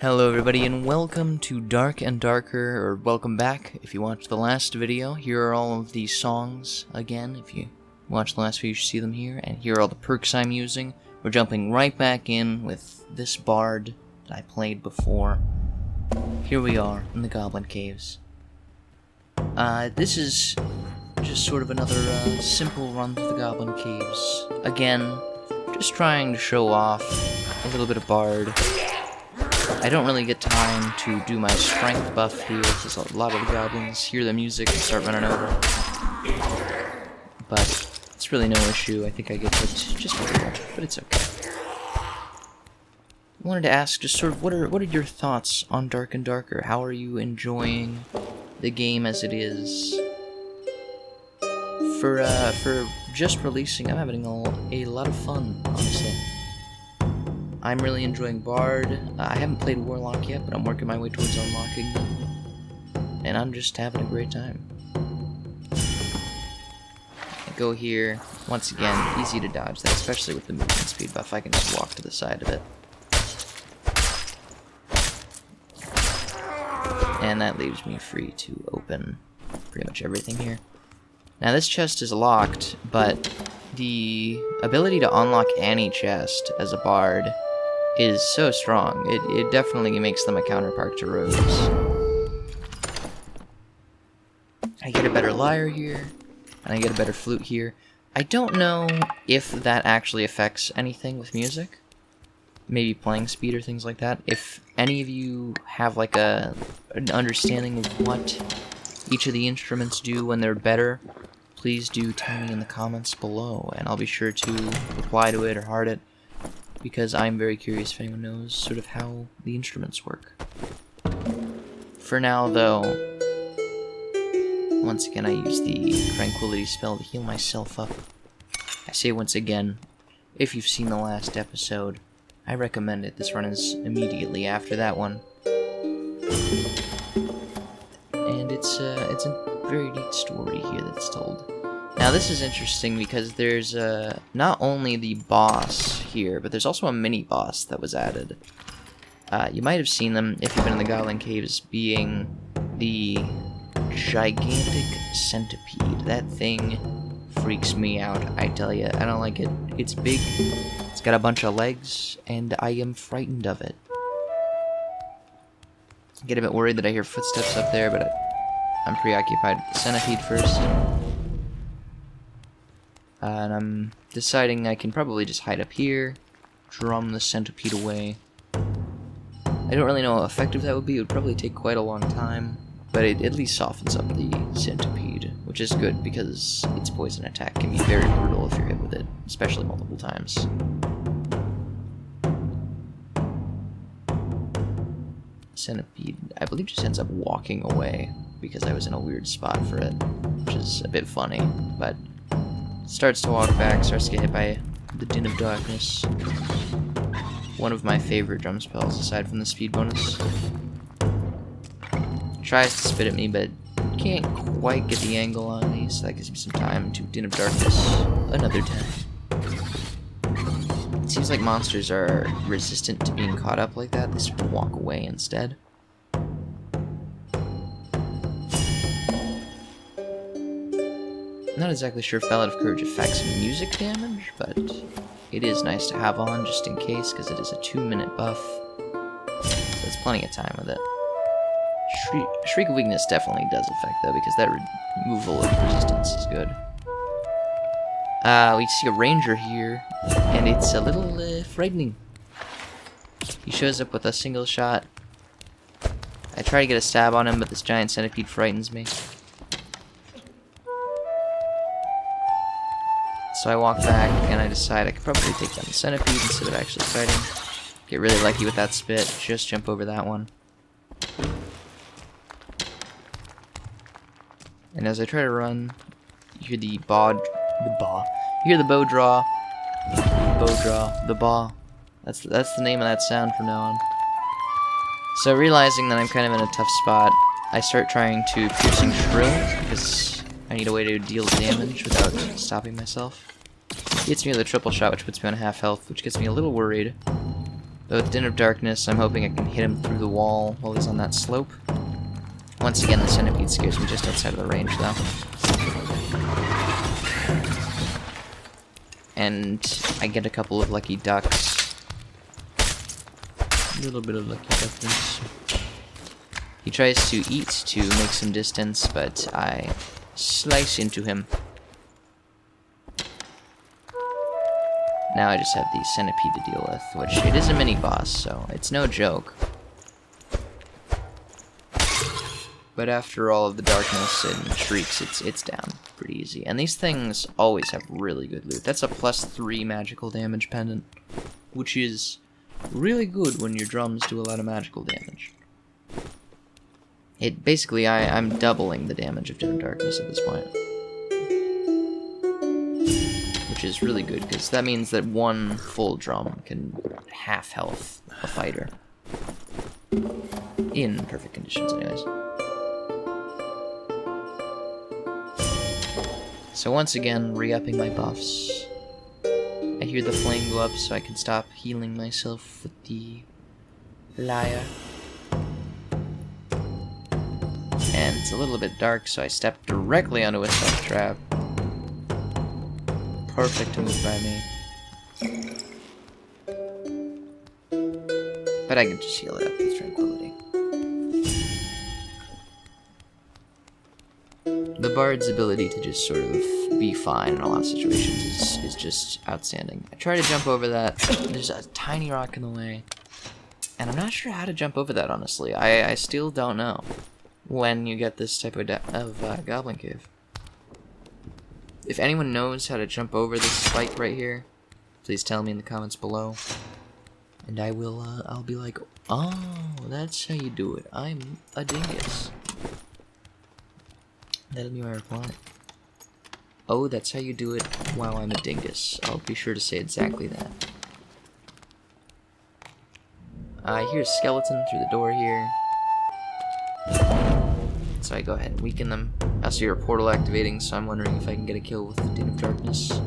Hello everybody and welcome to Dark and Darker, or welcome back if you watched the last video. Here are all of these songs again. If you watched the last video you should see them here, and here are all the perks I'm using. We're jumping right back in with this bard that I played before. Here we are in the Goblin Caves. This is just sort of another simple run through the Goblin Caves. Again, just trying to show off a little bit of bard. I don't really get time to do my strength buff here, because a lot of the goblins hear the music and start running over. But it's really no issue. I think I get hit just a little, but it's okay. I wanted to ask, just sort of, what are your thoughts on Dark and Darker? How are you enjoying the game as it is? For just releasing, I'm having a lot of fun, honestly. I'm really enjoying Bard. I haven't played Warlock yet, but I'm working my way towards unlocking them. And I'm just having a great time. I go here, once again, easy to dodge that, especially with the movement speed buff. I can just walk to the side of it. And that leaves me free to open pretty much everything here. Now this chest is locked, but the ability to unlock any chest as a Bard is so strong. It definitely makes them a counterpart to rogues. I get a better lyre here, and I get a better flute here. I don't know if that actually affects anything with music. Maybe playing speed or things like that. If any of you have like an understanding of what each of the instruments do when they're better, please do tell me in the comments below, and I'll be sure to reply to it or heart it, because I'm very curious if anyone knows sort of how the instruments work. For now, though, once again I use the tranquility spell to heal myself up. I say once again, if you've seen the last episode, I recommend it. This run is immediately after that one. And it's a very neat story here that's told. Now this is interesting because there's not only the boss here, but there's also a mini-boss that was added. You might have seen them if you've been in the Goblin Caves, being the gigantic centipede. That thing freaks me out, I tell you. I don't like it. It's big, it's got a bunch of legs, and I am frightened of it. I get a bit worried that I hear footsteps up there, but I'm preoccupied with the centipede first. And I'm deciding I can probably just hide up here, drum the centipede away. I don't really know how effective that would be. It would probably take quite a long time, but it at least softens up the centipede, which is good because its poison attack can be very brutal if you're hit with it, especially multiple times. Centipede, I believe, just ends up walking away because I was in a weird spot for it, which is a bit funny, but starts to walk back, starts to get hit by the Din of Darkness. One of my favorite drum spells, aside from the speed bonus. Tries to spit at me, but can't quite get the angle on me, so that gives me some time to Din of Darkness another time. It seems like monsters are resistant to being caught up like that. They sort of walk away instead. Not exactly sure if Ballad of Courage affects music damage, but it is nice to have on just in case, because it is a 2-minute buff. So it's plenty of time with it. Shriek of Weakness definitely does affect, though, because that removal of resistance is good. We see a ranger here, and it's a little frightening. He shows up with a single shot. I try to get a stab on him, but this giant centipede frightens me. So I walk back, and I decide I could probably take down the centipede instead of actually fighting. Get really lucky with that spit, just jump over that one. And as I try to run, you hear the bow draw. The baw. That's the name of that sound from now on. So realizing that I'm kind of in a tough spot, I start trying to piercing shrill, because I need a way to deal damage without stopping myself. He hits me with a triple shot, which puts me on half health, which gets me a little worried. But But with Den of Darkness, I'm hoping I can hit him through the wall while he's on that slope. Once again, the centipede scares me just outside of the range, though. And I get a couple of lucky ducks. A little bit of lucky duckness. He tries to eat to make some distance, but I slice into him. Now I just have the centipede to deal with, which it is a mini-boss, so it's no joke. But after all of the darkness and shrieks, it's down pretty easy. And these things always have really good loot. That's a +3 magical damage pendant, which is really good when your drums do a lot of magical damage. It basically, I'm doubling the damage of Den of Darkness at this point. Which is really good, because that means that one full drum can half health a fighter. In perfect conditions, anyways. So once again, re-upping my buffs. I hear the flame go up so I can stop healing myself with the lyre. And it's a little bit dark, so I step directly onto a stealth trap. Perfect move by me. But I can just heal it up with tranquility. The bard's ability to just sort of be fine in a lot of situations is just outstanding. I try to jump over that. There's a tiny rock in the way. And I'm not sure how to jump over that, honestly. I still don't know when you get this type of goblin cave. If anyone knows how to jump over this spike right here, please tell me in the comments below. And I will, I'll be like, oh, that's how you do it. I'm a dingus. That'll be my reply. Oh, that's how you do it. Wow, I'm a dingus. I'll be sure to say exactly that. I hear a skeleton through the door here. So I go ahead and weaken them. I also hear a portal activating, so I'm wondering if I can get a kill with the Den of Darkness.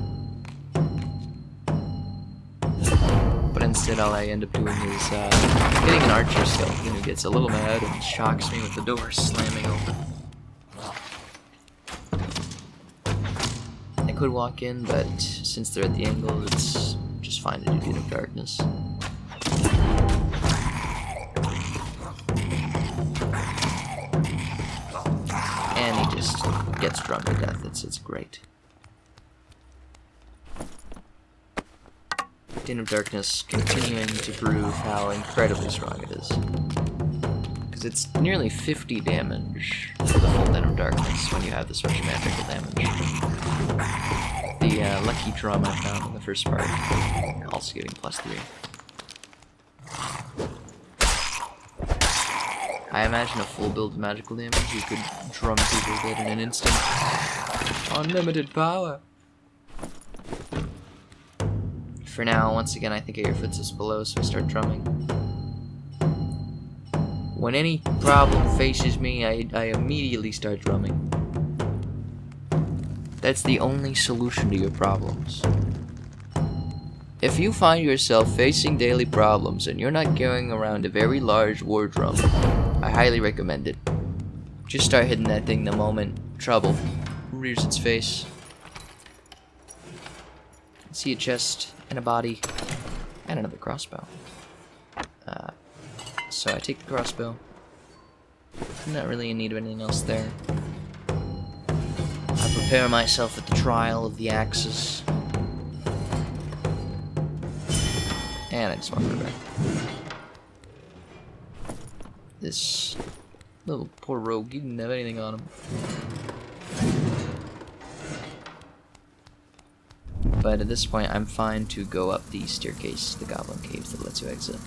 But instead, all I end up doing is getting an archer skeleton who gets a little mad and shocks me with the door slamming open. I could walk in, but since they're at the angle, it's just fine to do Den of Darkness. And he just gets drummed to death. It's great. Den of Darkness continuing to prove how incredibly strong it is. Because it's nearly 50 damage for the full Den of Darkness when you have this much magical damage. The lucky drum I found in the first part, also giving +3. I imagine a full build of magical damage, you could drum people dead in an instant. Unlimited power! For now, once again, I think I hear footsteps below, so I start drumming. When any problem faces me, I immediately start drumming. That's the only solution to your problems. If you find yourself facing daily problems and you're not carrying around a very large war drum, I highly recommend it. Just start hitting that thing the moment trouble rears its face. I see a chest and a body and another crossbow. So I take the crossbow. I'm not really in need of anything else there. I prepare myself at the trial of the axes. And I just want to go back. This little poor rogue, he didn't have anything on him. But at this point, I'm fine to go up the staircase to the goblin cave that lets you exit.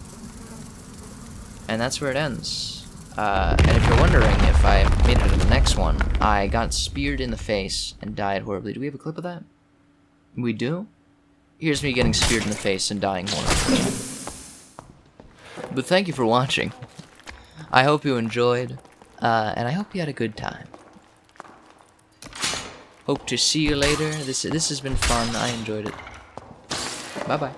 And that's where it ends. And if you're wondering if I made it to the next one, I got speared in the face and died horribly. Do we have a clip of that? We do? Here's me getting speared in the face and dying horribly. But thank you for watching. I hope you enjoyed, and I hope you had a good time. Hope to see you later. This has been fun. I enjoyed it. Bye-bye.